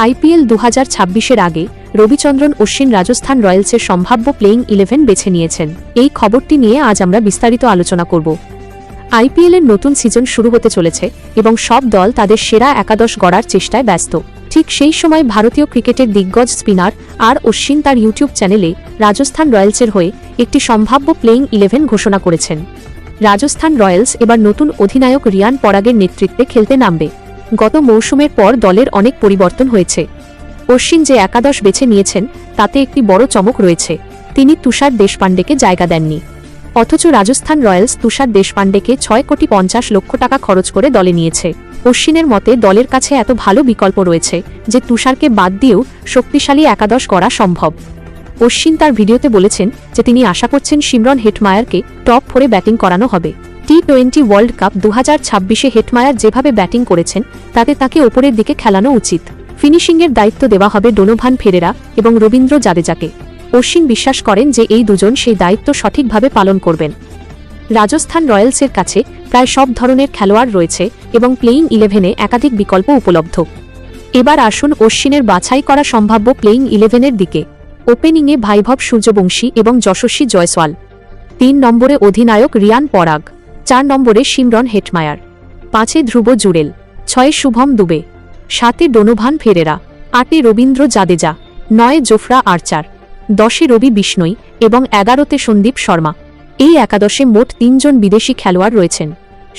IPL 2026-এর আগে রবিচন্দ্রন অশ্বিন রাজস্থান রয়্যালসের সম্ভাব্য playing 11 বেছে নিয়েছেন। এই খবরটি নিয়ে আজ আমরা বিস্তারিত আলোচনা করব। আইপিএলের নতুন সিজন শুরু হতে চলেছে এবং সব দল তাদের সেরা একাদশ গড়ার চেষ্টায় ব্যস্ত। ঠিক সেই সময় ভারতীয় ক্রিকেটের দিগ্গজ স্পিনার আর অশ্বিন তার ইউটিউব চ্যানেলে রাজস্থান রয়্যালসের হয়ে একটি সম্ভাব্য প্লেইং 11 ঘোষণা করেছেন। রাজস্থান রয়্যালস এবার নতুন অধিনায়ক রিয়ান পরাগের নেতৃত্বে খেলতে নামবে। গত মৌসুমের পর দলের অনেক পরিবর্তন হয়েছে। অশ্বিন যে একাদশ বেছে নিয়েছেন তাতে একটি বড় চমক রয়েছে। তিনি তুষার দেশপান্ডেকে জায়গা দেননি, অথচ রাজস্থান রয়্যালস তুষার দেশপান্ডেকে 6,50,00,000 টাকা খরচ করে দলে নিয়েছে। অশ্বিনের মতে দলের কাছে এত ভালো বিকল্প রয়েছে যে তুষারকে বাদ দিয়েও শক্তিশালী একাদশ করা সম্ভব। অশ্বিন তার ভিডিওতে বলেছেন যে তিনি আশা করছেন শিমরন হেটমায়ারকে টপ 4-এ ব্যাটিং করানো হবে। টি20 ওয়ার্ল্ড কাপ 2026-এ হেটমায়ার যেভাবে ব্যাটিং করেছেন তাতে তাকে ওপরের দিকে খেলানো উচিত। ফিনিশিংয়ের দায়িত্ব দেওয়া হবে ডোনোভান ফেরেরা এবং রবীন্দ্র জাদেজাকে। অশ্বিন বিশ্বাস করেন যে এই দুজন সেই দায়িত্ব সঠিকভাবে পালন করবেন। রাজস্থান রয়্যালসের কাছে প্রায় সব ধরনের খেলোয়াড় রয়েছে এবং প্লেইং 11-এ একাধিক বিকল্প উপলব্ধ। এবার আসুন অশ্বিনের বাছাই করা সম্ভাব্য প্লেইং 11-এর দিকে। ওপেনিংয়ে ভাইভব সূর্যবংশী এবং যশস্বী জয়সওয়াল। 3 নম্বরে অধিনায়ক রিয়ান পরাগ। 4 নম্বরে শিমরন হেটমায়ার। 5-এ ধ্রুব জুরেল। 6-এ শুভম দুবে। 7-এ ডোনোভান ফেরেরা। 8-এ রবীন্দ্র জাদেজা। 9-এ জোফরা আর্চার। 10-এ রবি বিষ্ণই এবং 11-তে সন্দীপ শর্মা। এই একাদশে মোট 3 জন বিদেশি খেলোয়াড় রয়েছেন: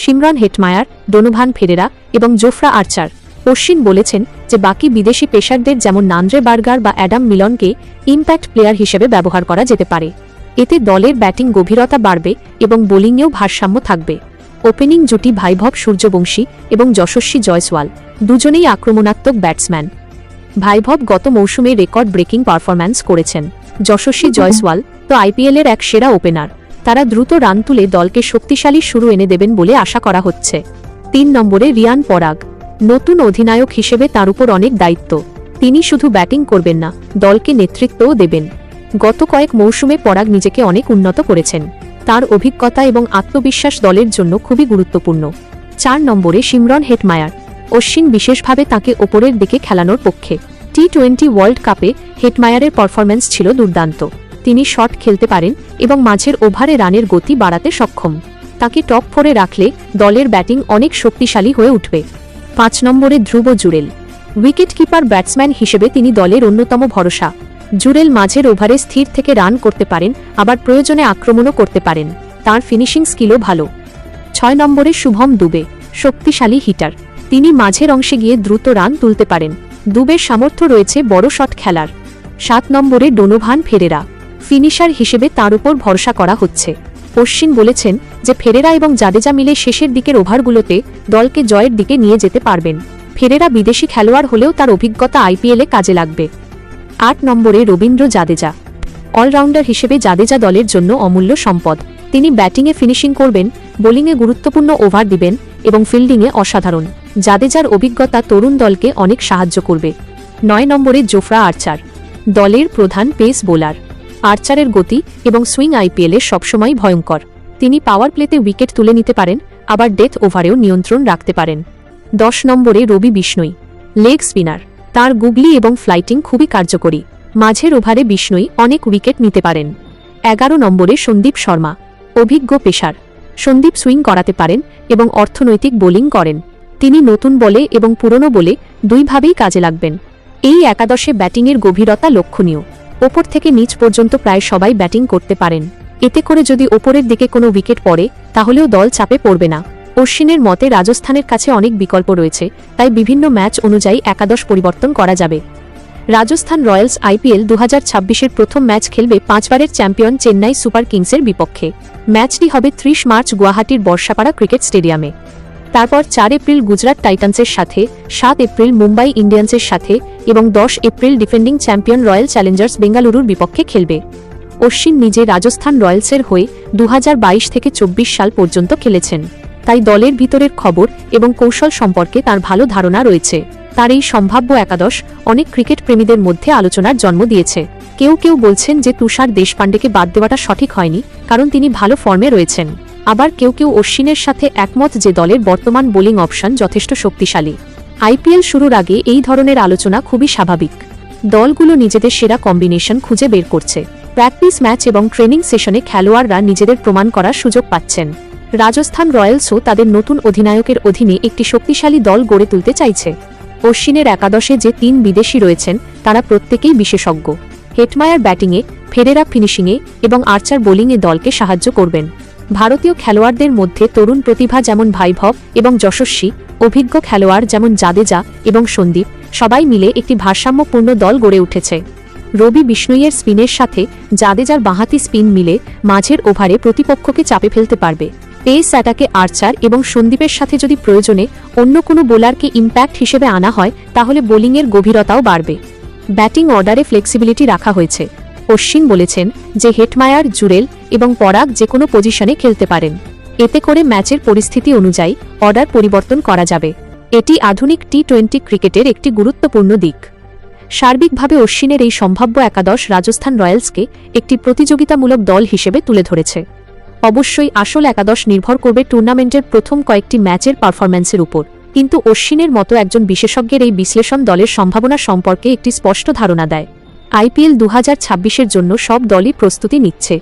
শিমরন হেটমায়ার, ডোনোভান ফেরেরা এবং জোফরা আর্চার। অশ্বিন বলেছেন যে বাকি বিদেশি পেসারদের যেমন নান্দ্রে বার্গার বা অ্যাডাম মিলনকে ইম্প্যাক্ট প্লেয়ার হিসেবে ব্যবহার করা যেতে পারে। এতে দলের ব্যাটিং গভীরতা বাড়বে এবং বোলিংয়েও ভারসাম্য থাকবে। ওপেনিং জুটি ভাইভব সূর্যবংশী এবং যশস্বী জয়সওয়াল, দুজনেই আক্রমণাত্মক ব্যাটসম্যান। ভাইভব গত মৌসুমে রেকর্ড ব্রেকিং পারফরম্যান্স করেছেন। যশস্বী জয়সওয়াল তো আইপিএলের এক সেরা ওপেনার। তারা দ্রুত রান তুলে দলকে শক্তিশালী শুরু এনে দেবেন বলে আশা করা হচ্ছে। 3 নম্বরে রিয়ান পরাগ। নতুন অধিনায়ক হিসেবে তার উপর অনেক দায়িত্ব। তিনি শুধু ব্যাটিং করবেন না, দলকে নেতৃত্বও দেবেন। গত কয়েক মৌসুমে পরাগ নিজেকে অনেক উন্নত করেছেন। তার অভিজ্ঞতা এবং আত্মবিশ্বাস দলের জন্য খুবই গুরুত্বপূর্ণ। 4 নম্বরে শিমরন হেটমায়ার। অশ্বিন বিশেষভাবে তাকে ওপরের দিকে খেলানোর পক্ষে। টি20 ওয়ার্ল্ড কাপে হেটমায়ারের পারফরম্যান্স ছিল দুর্দান্ত। তিনি শট খেলতে পারেন এবং মাঝের ওভারে রানের গতি বাড়াতে সক্ষম। তাকে টপ 4-এ রাখলে দলের ব্যাটিং অনেক শক্তিশালী হয়ে উঠবে। 5 নম্বরে ধ্রুব জুরেল। উইকেট কিপার ব্যাটসম্যান হিসেবে তিনি দলের অন্যতম ভরসা। জুরেল মাঝের ওভারে স্থির থেকে রান করতে পারেন, আবার প্রয়োজনে আক্রমণও করতে পারেন। তার ফিনিশিং স্কিলও ভালো। 6 নম্বরে শুভম দুবে। শক্তিশালী হিটার। তিনি মাঝের অংশে গিয়ে দ্রুত রান তুলতে পারেন। দুবের সামর্থ্য রয়েছে বড় শট খেলার। 7 নম্বরে ডোনোভান ফেরেরা। ফিনিশার হিসেবে তার উপর ভরসা করা হচ্ছে। অশ্বিন বলেছেন যে ফেরেরা এবং জাদেজা মিলে শেষের দিকের ওভারগুলোতে দলকে জয়ের দিকে নিয়ে যেতে পারবেন। ফেরেরা বিদেশি খেলোয়াড় হলেও তার অভিজ্ঞতা আইপিএলে কাজে লাগবে। 8 নম্বরে রবীন্দ্র জাদেজা। অলরাউন্ডার হিসেবে জাদেজা দলের জন্য অমূল্য সম্পদ। তিনি ব্যাটিংয়ে ফিনিশিং করবেন, বোলিংয়ে গুরুত্বপূর্ণ ওভার দিবেন এবং ফিল্ডিংয়ে অসাধারণ। জাদেজার অভিজ্ঞতা তরুণ দলকে অনেক সাহায্য করবে। 9 নম্বরে জোফরা আর্চার। দলের প্রধান পেস বোলার। আর্চারের গতি এবং সুইং আইপিএলে সবসময় ভয়ঙ্কর। তিনি পাওয়ার প্লেতে উইকেট তুলে নিতে পারেন, আবার ডেথ ওভারেও নিয়ন্ত্রণ রাখতে পারেন। 10 নম্বরে রবি বিষ্ণই। Leg spinner. তার গুগলি এবং ফ্লাইটিং খুবই কার্যকরী। মাঝের ওভারে বিষ্ণই অনেক উইকেট নিতে পারেন। 11 নম্বরে সন্দীপ শর্মা। অভিজ্ঞ পেসার। সন্দীপ সুইং করাতে পারেন এবং অর্থনৈতিক বোলিং করেন। তিনি নতুন বলে এবং পুরনো বলে দুইভাবেই কাজে লাগবেন। এই একাদশে ব্যাটিংয়ের গভীরতা লক্ষণীয়। ওপর থেকে নিচ পর্যন্ত প্রায় সবাই ব্যাটিং করতে পারেন। এতে করে যদি ওপরের দিকে কোনো উইকেট পড়ে তাহলেও দল চাপে পড়বে না। অশ্বিনের মতে রাজস্থানের কাছে অনেক বিকল্প রয়েছে, তাই বিভিন্ন ম্যাচ অনুযায়ী একাদশ পরিবর্তন করা যাবে। রাজস্থান রয়্যালস আইপিএল 2026-এর প্রথম ম্যাচ খেলবে 5 বারের চ্যাম্পিয়ন চেন্নাই সুপার কিংসের বিপক্ষে। ম্যাচটি হবে 30 মার্চ গুয়াহাটির বর্ষাপাড়া ক্রিকেট স্টেডিয়ামে। তারপর 4 এপ্রিল গুজরাট টাইটান্সের সাথে, 7 এপ্রিল মুম্বাই ইন্ডিয়ান্সের সাথে এবং 10 April defending champion royal Challengers বেঙ্গালুরুর বিপক্ষে খেলবে। অশ্বিন নিজে রাজস্থান রয়্যালসের হয়ে 2022 থেকে 24 সাল পর্যন্ত খেলেছেন, তাই দলের ভিতরের খবর এবং কৌশল সম্পর্কে তার ভালো ধারণা রয়েছে। তার এই সম্ভাব্য একাদশ অনেক ক্রিকেট প্রেমীদের মধ্যে আলোচনার জন্ম দিয়েছে। কেউ কেউ বলছেন যে তুষার দেশপান্ডেকে বাদ দেওয়াটা সঠিক হয়নি, কারণ তিনি ভালো ফর্মে রয়েছেন। আবার কেউ কেউ অশ্বিনের সাথে একমত যে দলের বর্তমান বোলিং অপশন যথেষ্ট শক্তিশালী। আইপিএল শুরুর আগে এই ধরনের আলোচনা খুবই স্বাভাবিক। দলগুলো নিজেদের সেরা কম্বিনেশন খুঁজে বের করছে। প্র্যাকটিস ম্যাচ এবং ট্রেনিং সেশনে খেলোয়াড়রা নিজেদের প্রমাণ করার সুযোগ পাচ্ছেন। রাজস্থান রয়্যালসও তাদের নতুন অধিনায়কের অধীনে একটি শক্তিশালী দল গড়ে তুলতে চাইছে। অশ্বিনের একাদশে যে 3 বিদেশি রয়েছেন তারা প্রত্যেকেই বিশেষজ্ঞ। হেটমায়ার ব্যাটিংয়ে, ফেরেরা ফিনিশিংয়ে এবং আর্চার বোলিংয়ে দলকে সাহায্য করবেন। ভারতীয় খেলোয়াড়দের মধ্যে তরুণ প্রতিভা যেমন ভাইভব এবং যশস্বী, অভিজ্ঞ খেলোয়াড় যেমন জাদেজা এবং সন্দীপ, সবাই মিলে একটি ভারসাম্যপূর্ণ দল গড়ে উঠেছে। রবি বিষ্ণইয়ের স্পিনের সাথে জাদেজার বাঁহাতি স্পিন মিলে মাঝের ওভারে প্রতিপক্ষকে চাপে ফেলতে পারবে। পেস অ্যাটাকে আর্চার এবং সন্দীপের সাথে যদি প্রয়োজনে অন্য কোনো বোলারকে ইম্প্যাক্ট হিসেবে আনা হয় তাহলে বোলিংয়ের গভীরতাও বাড়বে। ব্যাটিং অর্ডারে ফ্লেক্সিবিলিটি রাখা হয়েছে। অশ্বিন বলেছেন যে হেটমায়ার, জুরেল এবং পরাগ যে কোনো পজিশনে খেলতে পারেন। এতে করে ম্যাচের পরিস্থিতি অনুযায়ী অর্ডার পরিবর্তন করা যাবে। এটি আধুনিক টি-20 ক্রিকেটের একটি গুরুত্বপূর্ণ দিক। সার্বিকভাবে অশ্বিনের এই সম্ভাব্য একাদশ রাজস্থান রয়্যালসকে একটি প্রতিযোগিতামূলক দল হিসেবে তুলে ধরেছে। অবশ্যই আসল একাদশ নির্ভর করবে টুর্নামেন্টের প্রথম কয়েকটি ম্যাচের পারফরম্যান্সের উপর, কিন্তু অশ্বিনের মতো একজন বিশেষজ্ঞের এই বিশ্লেষণ দলের সম্ভাবনা সম্পর্কে একটি স্পষ্ট ধারণা দেয়। আইপিএল 2026-এর জন্য সব দলই প্রস্তুতি নিচ্ছে।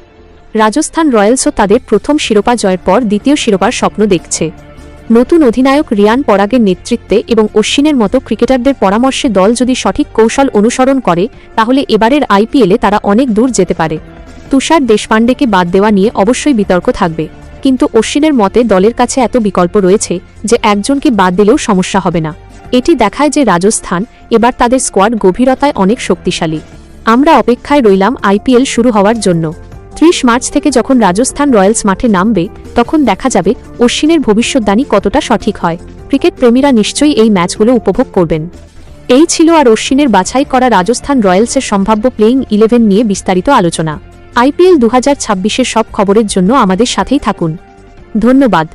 রাজস্থান রয়্যালসও তাদের প্রথম শিরোপা জয়ের পর দ্বিতীয় শিরোপার স্বপ্ন দেখছে। নতুন অধিনায়ক রিয়ান পরাগের নেতৃত্বে এবং অশ্বিনের মতো ক্রিকেটারদের পরামর্শে দল যদি সঠিক কৌশল অনুসরণ করে তাহলে এবারের আইপিএলে তারা অনেক দূর যেতে পারে। তুষার দেশপান্ডেকে বাদ দেওয়া নিয়ে অবশ্যই বিতর্ক থাকবে, কিন্তু অশ্বিনের মতে দলের কাছে এত বিকল্প রয়েছে যে একজনকে বাদ দিলেও সমস্যা হবে না। এটি দেখায় যে রাজস্থান এবার তাদের স্কোয়াড গভীরতায় অনেক শক্তিশালী। আমরা অপেক্ষায় রইলাম আইপিএল শুরু হওয়ার জন্য। 30 মার্চ থেকে যখন রাজস্থান রয়্যালস মাঠে নামবে তখন দেখা যাবে অশ্বিনের ভবিষ্যদ্বাণী কতটা সঠিক হয়। ক্রিকেট প্রেমীরা নিশ্চয়ই এই ম্যাচগুলো উপভোগ করবেন। এই ছিল আর অশ্বিনের বাছাই করা রাজস্থান রয়্যালসের সম্ভাব্য প্লেইং 11 নিয়ে বিস্তারিত আলোচনা। আইপিএল 2026-এর সব খবরের জন্য আমাদের সাথেই থাকুন। ধন্যবাদ।